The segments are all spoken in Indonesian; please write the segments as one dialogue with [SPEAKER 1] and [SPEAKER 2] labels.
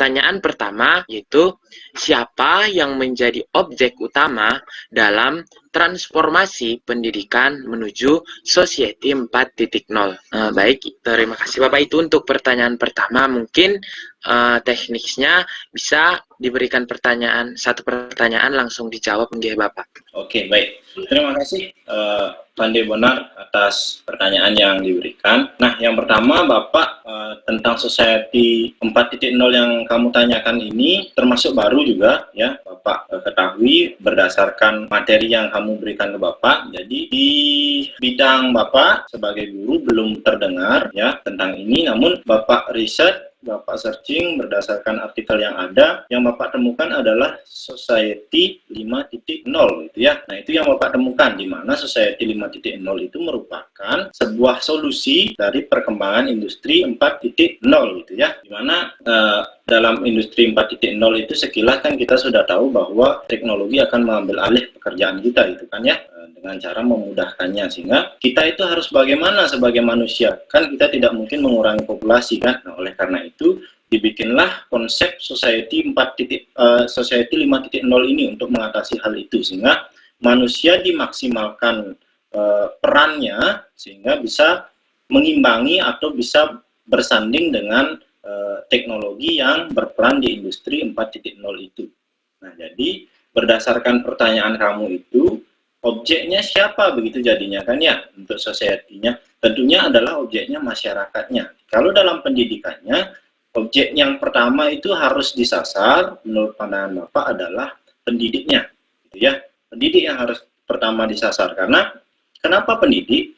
[SPEAKER 1] pertanyaan pertama yaitu siapa yang menjadi objek utama dalam transformasi pendidikan menuju Society 4.0. Baik, terima kasih Bapak. Itu untuk pertanyaan pertama. Mungkin teknisnya bisa diberikan satu pertanyaan langsung dijawab nggih Bapak.
[SPEAKER 2] Oke, baik. Terima kasih Pandey Bonar atas pertanyaan yang diberikan. Nah, yang pertama Bapak tentang Society 4.0 yang kamu tanyakan ini termasuk baru juga ya Bapak ketahui berdasarkan materi yang kamu berikan ke Bapak. Jadi di bidang Bapak sebagai guru belum terdengar ya tentang ini, namun Bapak riset, Bapak searching berdasarkan artikel yang ada, yang Bapak temukan adalah Society 5.0 gitu ya. Nah, itu yang Bapak temukan, di mana Society 5.0 itu merupakan sebuah solusi dari perkembangan industri 4.0 gitu ya. Di mana dalam industri 4.0 itu sekilas kan kita sudah tahu bahwa teknologi akan mengambil alih pekerjaan kita gitu kan ya, dengan cara memudahkannya, sehingga kita itu harus bagaimana sebagai manusia, kan kita tidak mungkin mengurangi populasi kan. Nah, oleh karena itu dibikinlah konsep Society 5.0 ini untuk mengatasi hal itu, sehingga manusia dimaksimalkan perannya sehingga bisa mengimbangi atau bisa bersanding dengan teknologi yang berperan di industri 4.0 itu. Nah, jadi berdasarkan pertanyaan kamu itu, objeknya siapa begitu jadinya kan ya untuk society-nya? Tentunya adalah objeknya masyarakatnya. Kalau dalam pendidikannya, objek yang pertama itu harus disasar menurut pandangan Bapak adalah pendidiknya, gitu ya. Pendidik yang harus pertama disasar, karena kenapa pendidik?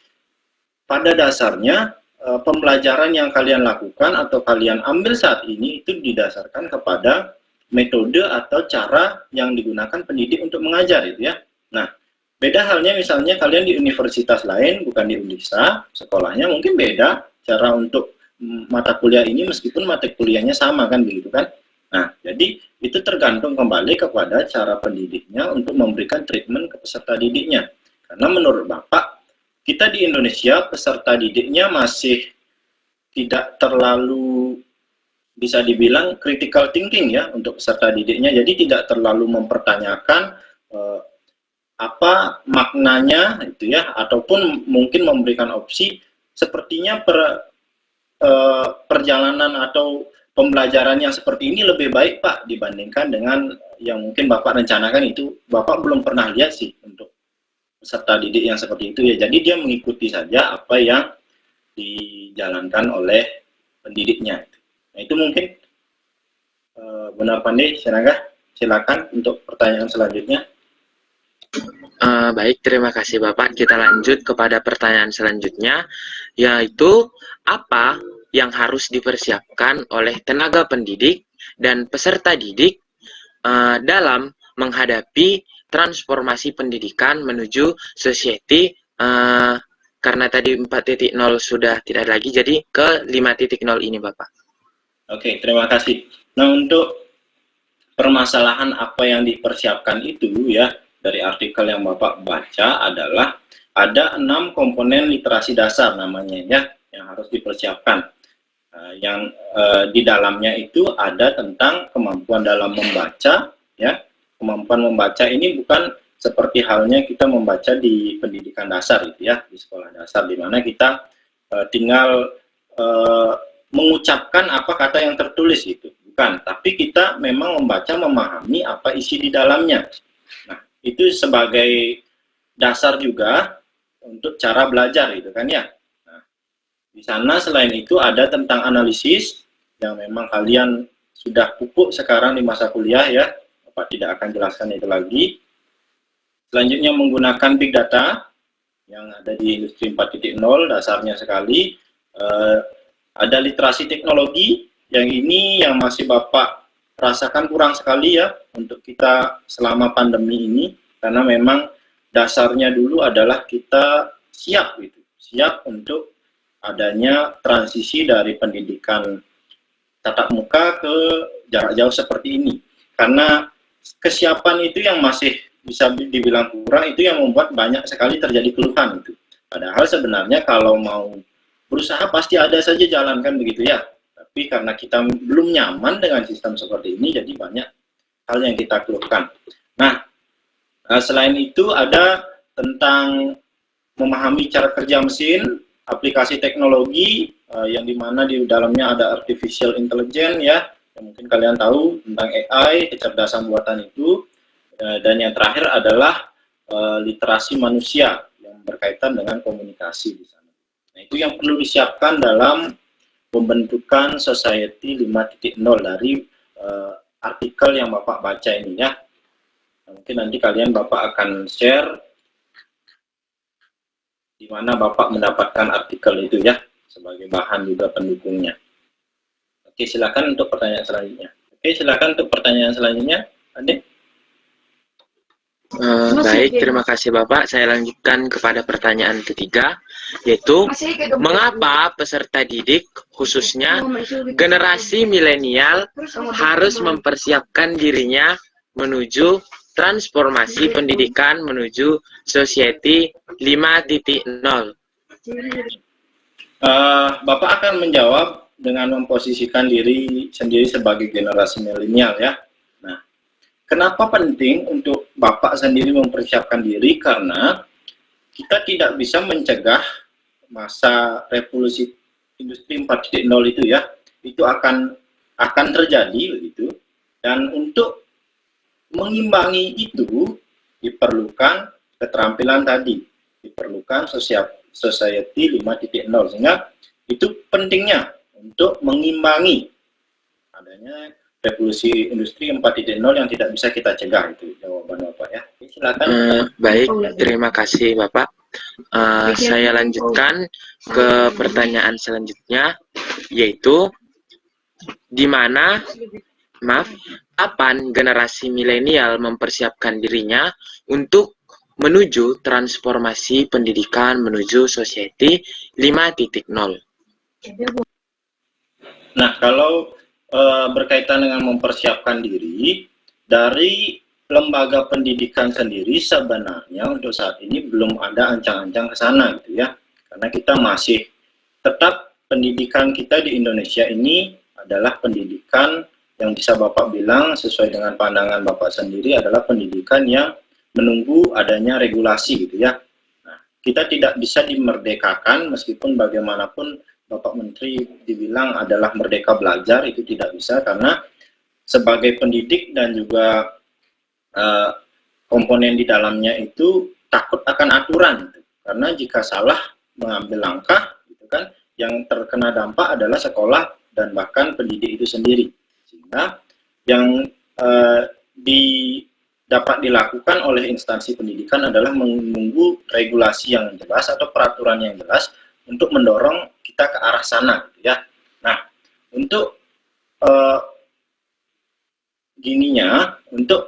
[SPEAKER 2] Pada dasarnya pembelajaran yang kalian lakukan atau kalian ambil saat ini itu didasarkan kepada metode atau cara yang digunakan pendidik untuk mengajar itu ya. Nah, beda halnya misalnya kalian di universitas lain, bukan di Undisa, sekolahnya mungkin beda cara untuk mata kuliah ini meskipun mata kuliahnya sama kan begitu kan. Nah, jadi itu tergantung kembali kepada cara pendidiknya untuk memberikan treatment ke peserta didiknya. Karena menurut Bapak, kita di Indonesia peserta didiknya masih tidak terlalu bisa dibilang critical thinking ya untuk peserta didiknya, jadi tidak terlalu mempertanyakan apa maknanya itu ya, ataupun mungkin memberikan opsi sepertinya perjalanan atau pembelajaran yang seperti ini lebih baik Pak dibandingkan dengan yang mungkin Bapak rencanakan. Itu Bapak belum pernah lihat sih untuk peserta didik yang seperti itu ya, jadi dia mengikuti saja apa yang dijalankan oleh pendidiknya. Nah, itu mungkin Benar Pandey, silakan untuk pertanyaan selanjutnya.
[SPEAKER 1] Baik, terima kasih Bapak. Kita lanjut kepada pertanyaan selanjutnya, yaitu apa yang harus dipersiapkan oleh tenaga pendidik dan peserta didik dalam menghadapi transformasi pendidikan menuju society, karena tadi 4.0 sudah tidak lagi, jadi ke 5.0 ini Bapak.
[SPEAKER 2] Oke, terima kasih. Nah, untuk permasalahan apa yang dipersiapkan itu ya, dari artikel yang Bapak baca adalah ada 6 komponen literasi dasar namanya ya, yang harus dipersiapkan. Yang di dalamnya itu ada tentang kemampuan dalam membaca ya. Kemampuan membaca ini bukan seperti halnya kita membaca di pendidikan dasar gitu ya, di sekolah dasar, di mana kita tinggal mengucapkan apa kata yang tertulis gitu, bukan, tapi kita memang membaca, memahami apa isi di dalamnya. Nah, itu sebagai dasar juga untuk cara belajar gitu kan ya. Nah, di sana selain itu ada tentang analisis yang memang kalian sudah pupuk sekarang di masa kuliah ya, Bapak tidak akan jelaskan itu lagi. Selanjutnya menggunakan big data yang ada di industri 4.0, dasarnya sekali. Ada literasi teknologi, yang ini yang masih Bapak rasakan kurang sekali ya untuk kita selama pandemi ini, karena memang dasarnya dulu adalah kita siap gitu, siap untuk adanya transisi dari pendidikan tatap muka ke jarak jauh seperti ini. Karena kesiapan itu yang masih bisa dibilang kurang, itu yang membuat banyak sekali terjadi keluhan itu. Padahal sebenarnya kalau mau berusaha pasti ada saja jalan kan begitu ya. Tapi karena kita belum nyaman dengan sistem seperti ini, jadi banyak hal yang kita keluhkan. Nah, selain itu ada tentang memahami cara kerja mesin, aplikasi teknologi yang dimana di dalamnya ada artificial intelligence ya, yang mungkin kalian tahu tentang AI, kecerdasan buatan itu, dan yang terakhir adalah literasi manusia yang berkaitan dengan komunikasi di sana. Nah, itu yang perlu disiapkan dalam pembentukan Society 5.0 dari artikel yang Bapak baca ini ya. Mungkin nanti Bapak akan share di mana Bapak mendapatkan artikel itu ya, sebagai bahan juga pendukungnya. Oke, silakan untuk pertanyaan selanjutnya. Oke, silakan untuk pertanyaan selanjutnya, Ade.
[SPEAKER 1] Baik, terima kasih Bapak. Saya lanjutkan kepada pertanyaan ketiga, yaitu mengapa peserta didik, khususnya generasi milenial, harus mempersiapkan dirinya menuju transformasi pendidikan menuju Society 5.0?
[SPEAKER 2] Bapak akan menjawab dengan memposisikan diri sendiri sebagai generasi milenial ya. Nah, kenapa penting untuk Bapak sendiri mempersiapkan diri? Karena kita tidak bisa mencegah masa revolusi industri 4.0 itu ya. Itu akan terjadi begitu. Dan untuk mengimbangi itu diperlukan keterampilan tadi, diperlukan Society 5.0, sehingga itu pentingnya untuk mengimbangi adanya revolusi industri 4.0 yang tidak bisa kita cegah. Itu jawaban Bapak ya. Silakan.
[SPEAKER 1] Baik, terima kasih Bapak. Saya lanjutkan ke pertanyaan selanjutnya, yaitu kapan generasi milenial mempersiapkan dirinya untuk menuju transformasi pendidikan menuju Society 5.0?
[SPEAKER 2] Nah, kalau berkaitan dengan mempersiapkan diri, dari lembaga pendidikan sendiri sebenarnya untuk saat ini belum ada ancang-ancang ke sana gitu ya. Karena kita masih tetap pendidikan kita di Indonesia ini adalah pendidikan yang bisa Bapak bilang sesuai dengan pandangan Bapak sendiri adalah pendidikan yang menunggu adanya regulasi gitu ya. Nah, kita tidak bisa dimerdekakan meskipun bagaimanapun Bapak Menteri dibilang adalah merdeka belajar, itu tidak bisa karena sebagai pendidik dan juga komponen di dalamnya itu takut akan aturan gitu. Karena jika salah mengambil langkah gitu kan, yang terkena dampak adalah sekolah dan bahkan pendidik itu sendiri. Sehingga yang dapat dilakukan oleh instansi pendidikan adalah menunggu regulasi yang jelas atau peraturan yang jelas untuk mendorong kita ke arah sana gitu ya. Nah, untuk untuk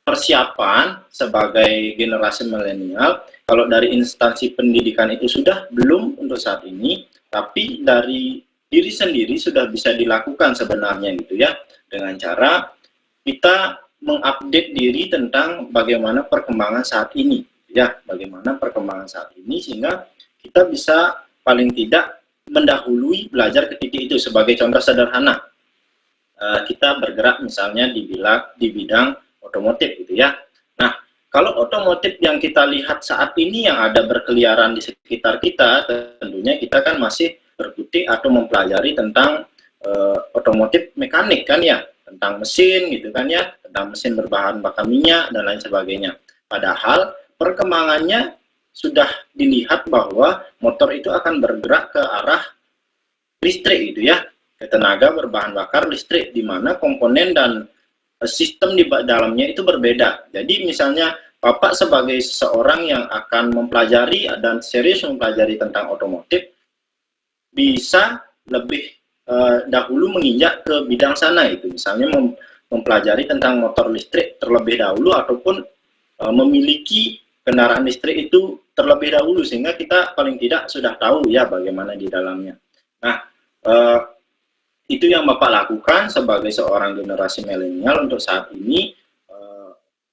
[SPEAKER 2] persiapan sebagai generasi milenial, kalau dari instansi pendidikan itu sudah belum untuk saat ini, tapi dari diri sendiri sudah bisa dilakukan sebenarnya gitu ya, dengan cara kita mengupdate diri tentang bagaimana perkembangan saat ini ya, bagaimana perkembangan saat ini sehingga kita bisa paling tidak mendahului belajar ke titik itu. Sebagai contoh sederhana, kita bergerak misalnya di bidang otomotif gitu ya. Nah, kalau otomotif yang kita lihat saat ini yang ada berkeliaran di sekitar kita, tentunya kita kan masih berkutik atau mempelajari tentang otomotif mekanik kan ya, tentang mesin gitu kan ya, tentang mesin berbahan bakar minyak dan lain sebagainya. Padahal perkembangannya sudah dilihat bahwa motor itu akan bergerak ke arah listrik gitu ya, ke tenaga berbahan bakar listrik, di mana komponen dan sistem di dalamnya itu berbeda. Jadi misalnya Bapak sebagai seseorang yang akan mempelajari dan serius mempelajari tentang otomotif, bisa lebih dahulu menginjak ke bidang sana itu. Misalnya mempelajari tentang motor listrik terlebih dahulu ataupun memiliki kendaraan listrik itu terlebih dahulu sehingga kita paling tidak sudah tahu ya bagaimana di dalamnya. Nah, itu yang Bapak lakukan sebagai seorang generasi milenial untuk saat ini,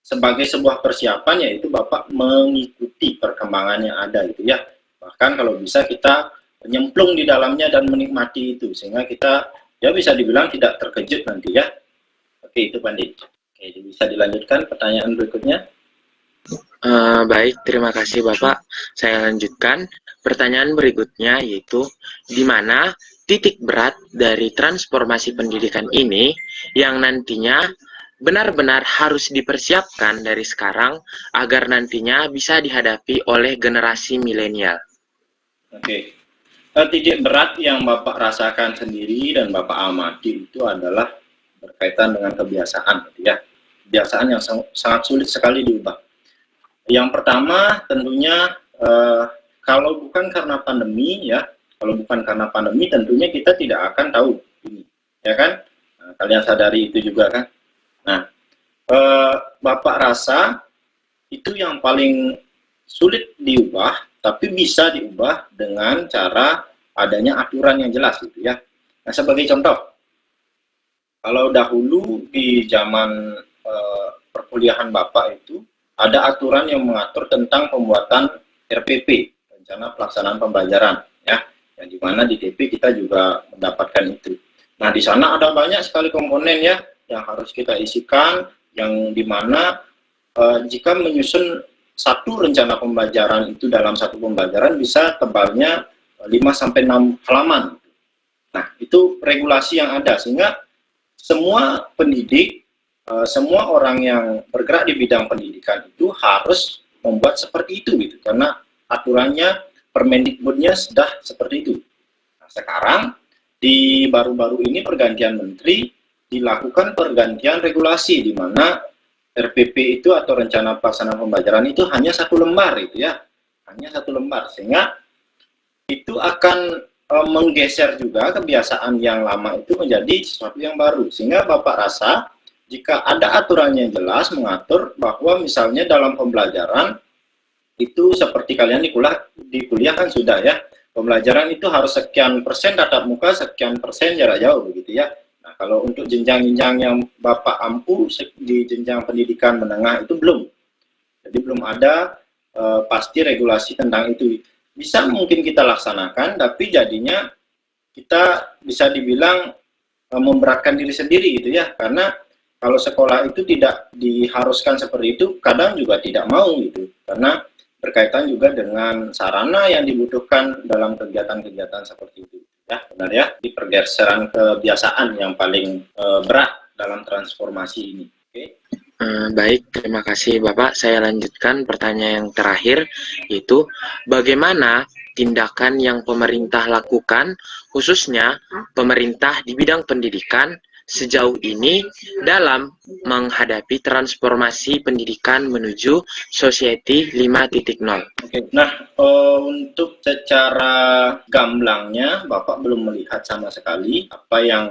[SPEAKER 2] sebagai sebuah persiapan, yaitu Bapak mengikuti perkembangan yang ada gitu ya. Bahkan kalau bisa kita nyemplung di dalamnya dan menikmati itu, sehingga kita ya bisa dibilang tidak terkejut nanti ya. Oke, itu Pandit. Oke, bisa dilanjutkan pertanyaan berikutnya.
[SPEAKER 1] Baik, terima kasih Bapak. Saya lanjutkan. Pertanyaan berikutnya yaitu, di mana titik berat dari transformasi pendidikan ini yang nantinya benar-benar harus dipersiapkan dari sekarang agar nantinya bisa dihadapi oleh generasi milenial?
[SPEAKER 2] Oke. Titik berat yang Bapak rasakan sendiri dan Bapak amati itu adalah berkaitan dengan kebiasaan, gitu ya. Kebiasaan yang sangat sulit sekali diubah. Yang pertama tentunya kalau bukan karena pandemi ya, kalau bukan karena pandemi tentunya kita tidak akan tahu ini, ya kan? Nah, kalian sadari itu juga kan? Nah, Bapak rasa itu yang paling sulit diubah, tapi bisa diubah dengan cara adanya aturan yang jelas gitu ya. Nah, sebagai contoh, kalau dahulu di zaman perkuliahan Bapak itu ada aturan yang mengatur tentang pembuatan RPP, rencana pelaksanaan pembelajaran, ya, yang dimana di TP kita juga mendapatkan itu. Nah, di sana ada banyak sekali komponen ya yang harus kita isikan, yang dimana jika menyusun satu rencana pembelajaran itu dalam satu pembelajaran bisa tebalnya 5-6 halaman. Nah, itu regulasi yang ada, sehingga semua pendidik, semua orang yang bergerak di bidang pendidikan itu harus membuat seperti itu gitu, karena aturannya Permendikbudnya sudah seperti itu. Nah, sekarang di baru-baru ini pergantian menteri dilakukan pergantian regulasi di mana RPP itu atau rencana pelaksanaan pembelajaran itu hanya satu lembar itu ya, hanya satu lembar, sehingga itu akan menggeser juga kebiasaan yang lama itu menjadi sesuatu yang baru, sehingga Bapak rasa jika ada aturannya yang jelas mengatur bahwa misalnya dalam pembelajaran itu seperti kalian di kuliah kan sudah ya, pembelajaran itu harus sekian persen tatap muka, sekian persen jarak jauh begitu ya. Nah, kalau untuk jenjang-jenjang yang Bapak ampu di jenjang pendidikan menengah itu belum. Jadi belum ada pasti regulasi tentang itu. Bisa mungkin kita laksanakan, tapi jadinya kita bisa dibilang memberatkan diri sendiri gitu ya. Karena kalau sekolah itu tidak diharuskan seperti itu, kadang juga tidak mau gitu. Karena berkaitan juga dengan sarana yang dibutuhkan dalam kegiatan-kegiatan seperti itu. Ya, benar ya, di pergeseran kebiasaan yang paling berat dalam transformasi ini. Oke.
[SPEAKER 1] Baik, terima kasih Bapak. Saya lanjutkan pertanyaan yang terakhir, yaitu bagaimana tindakan yang pemerintah lakukan, khususnya pemerintah di bidang pendidikan, sejauh ini dalam menghadapi transformasi pendidikan menuju Society 5.0.
[SPEAKER 2] Oke. Nah, untuk secara gamblangnya, Bapak belum melihat sama sekali apa yang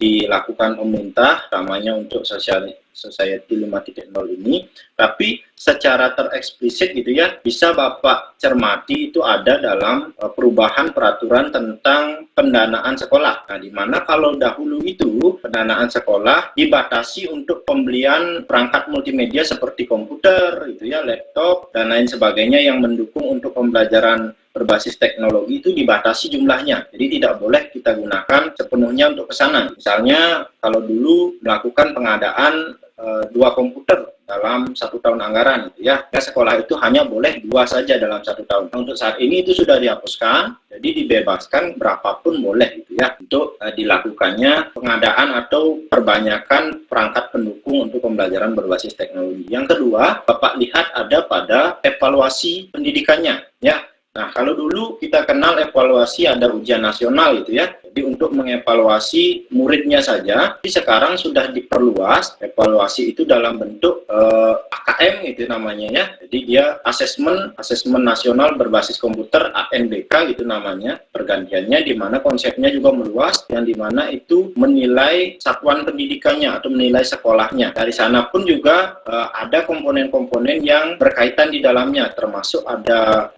[SPEAKER 2] dilakukan pemerintah, namanya untuk Society 5.0 ini, tapi secara tereksplisit gitu ya, bisa Bapak cermati itu ada dalam perubahan peraturan tentang pendanaan sekolah. Nah, di mana kalau dahulu itu pendanaan sekolah dibatasi untuk pembelian perangkat multimedia seperti komputer, itu ya, laptop dan lain sebagainya yang mendukung untuk pembelajaran berbasis teknologi itu dibatasi jumlahnya. Jadi tidak boleh kita gunakan sepenuhnya untuk ke sana. Misalnya kalau dulu melakukan pengadaan 2 komputer dalam 1 tahun anggaran gitu ya, sekolah itu hanya boleh 2 saja dalam 1 tahun. Nah, untuk saat ini itu sudah dihapuskan, jadi dibebaskan berapapun boleh gitu ya untuk dilakukannya pengadaan atau perbanyakan perangkat pendukung untuk pembelajaran berbasis teknologi. Yang kedua, Bapak lihat ada pada evaluasi pendidikannya ya. Nah, kalau dulu kita kenal evaluasi ada ujian nasional gitu ya. Jadi untuk mengevaluasi muridnya saja, tapi sekarang sudah diperluas evaluasi itu dalam bentuk AKM gitu namanya ya. Jadi dia asesmen nasional berbasis komputer, ANBK gitu namanya, pergantiannya, di mana konsepnya juga meluas, yang di mana itu menilai satuan pendidikannya atau menilai sekolahnya. Dari sana pun juga ada komponen-komponen yang berkaitan di dalamnya, termasuk ada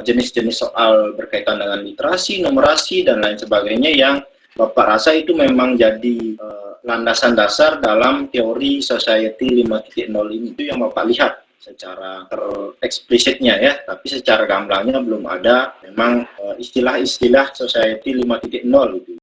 [SPEAKER 2] jenis-jenis soal berkaitan dengan literasi, numerasi, dan lain sebagainya yang Bapak rasa itu memang jadi landasan dasar dalam teori Society 5.0 ini. Itu yang Bapak lihat. secara tereksplisitnya ya, tapi secara gamblangnya belum ada memang istilah-istilah society 5.0 gitu.